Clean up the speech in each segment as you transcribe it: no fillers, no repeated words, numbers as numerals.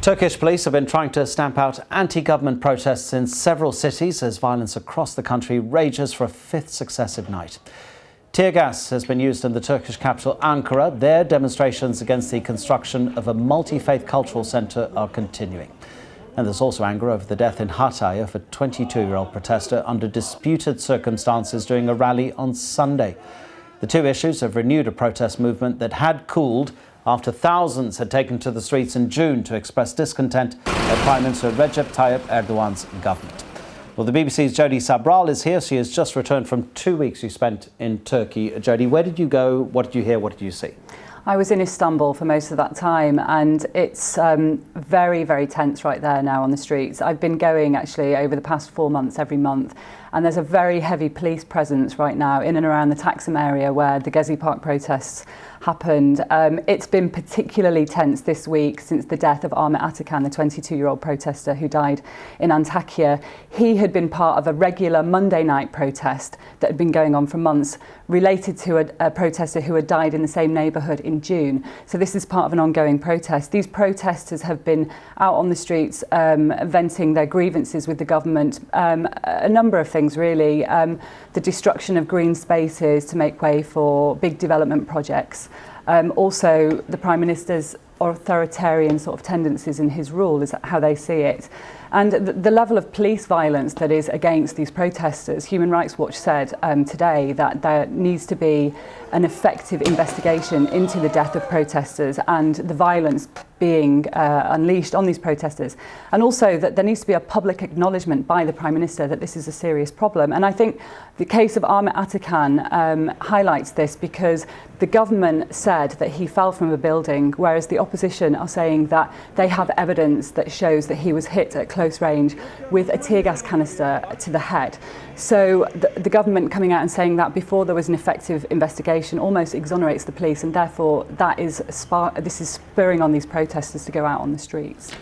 Turkish police have been trying to stamp out anti-government protests in several cities as violence across the country rages for a fifth successive night. Tear gas has been used in the Turkish capital, Ankara. There, demonstrations against the construction of a multi-faith cultural centre are continuing. And there's also anger over the death in Hatay of a 22-year-old protester under disputed circumstances during a rally on Sunday. The two issues have renewed a protest movement that had cooled after thousands had taken to the streets in June to express discontent at Prime Minister Recep Tayyip Erdogan's government. Well, the BBC's Jody Sabral is here. She has just returned from 2 weeks you spent in Turkey. Jody, where did you go? What did you hear? What did you see? I was in Istanbul for most of that time, and it's very, very tense right there now on the streets. I've been going actually over the past 4 months, every month, and there's a very heavy police presence right now in and around the Taksim area where the Gezi Park protests happened. It's been particularly tense this week since the death of Ahmet Atakan, the 22-year-old protester who died in Antakya. He had been part of a regular Monday night protest that had been going on for months related to a protester who had died in the same neighbourhood in June. So this is part of an ongoing protest. These protesters have been out on the streets venting their grievances with the government. A number of things really. The destruction of green spaces to make way for big development projects. Also, the Prime Minister's authoritarian sort of tendencies in his rule is how they see it. And the level of police violence that is against these protesters, Human Rights Watch said today that there needs to be an effective investigation into the death of protesters and the violence being unleashed on these protesters. And also that there needs to be a public acknowledgement by the Prime Minister that this is a serious problem. And I think the case of Ahmet Atakan highlights this because the government said that he fell from a building, whereas the opposition are saying that they have evidence that shows that he was hit at close range with a tear gas canister to the head. So the government coming out and saying that before there was an effective investigation almost exonerates the police, and therefore this is spurring on these protesters to go out on the streets.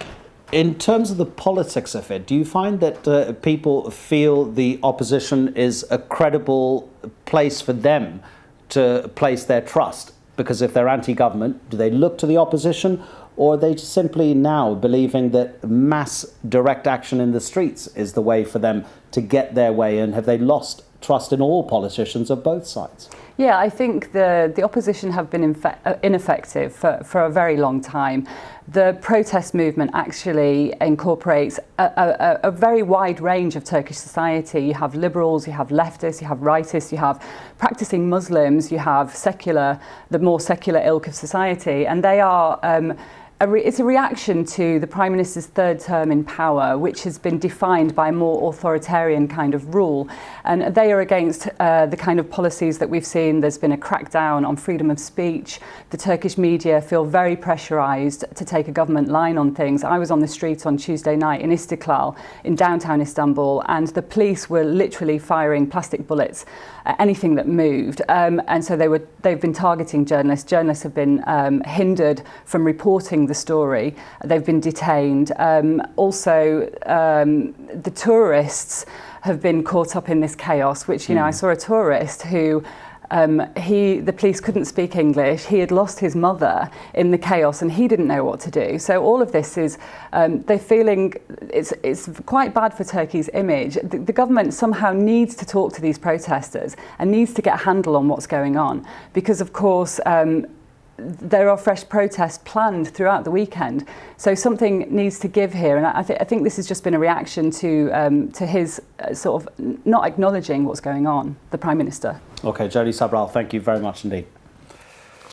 In terms of the politics of it, do you find that people feel the opposition is a credible place for them to place their trust? Because if they're anti-government, do they look to the opposition, or are they simply now believing that mass direct action in the streets is the way for them to get their way, and have they lost trust in all politicians of both sides? Yeah, I think the opposition have been ineffective for a very long time. The protest movement actually incorporates a very wide range of Turkish society. You have liberals, you have leftists, you have rightists, you have practicing Muslims, you have the more secular ilk of society, and they are it's a reaction to the Prime Minister's third term in power, which has been defined by a more authoritarian kind of rule. And they are against the kind of policies that we've seen. There's been a crackdown on freedom of speech. The Turkish media feel very pressurised to take a government line on things. I was on the street on Tuesday night in Istiklal in downtown Istanbul, and the police were literally firing plastic bullets at anything that moved. And so they've been targeting journalists. Journalists have been hindered from reporting the story. They've been detained. Also, the tourists have been caught up in this chaos, which, I saw a tourist who the police couldn't speak English. He had lost his mother in the chaos and he didn't know what to do. So all of this is, they're feeling it's quite bad for Turkey's image. The government somehow needs to talk to these protesters and needs to get a handle on what's going on, because of course there are fresh protests planned throughout the weekend. So something needs to give here, and I think this has just been a reaction to his sort of not acknowledging what's going on, the Prime Minister. OK, Jody Sabral, thank you very much indeed.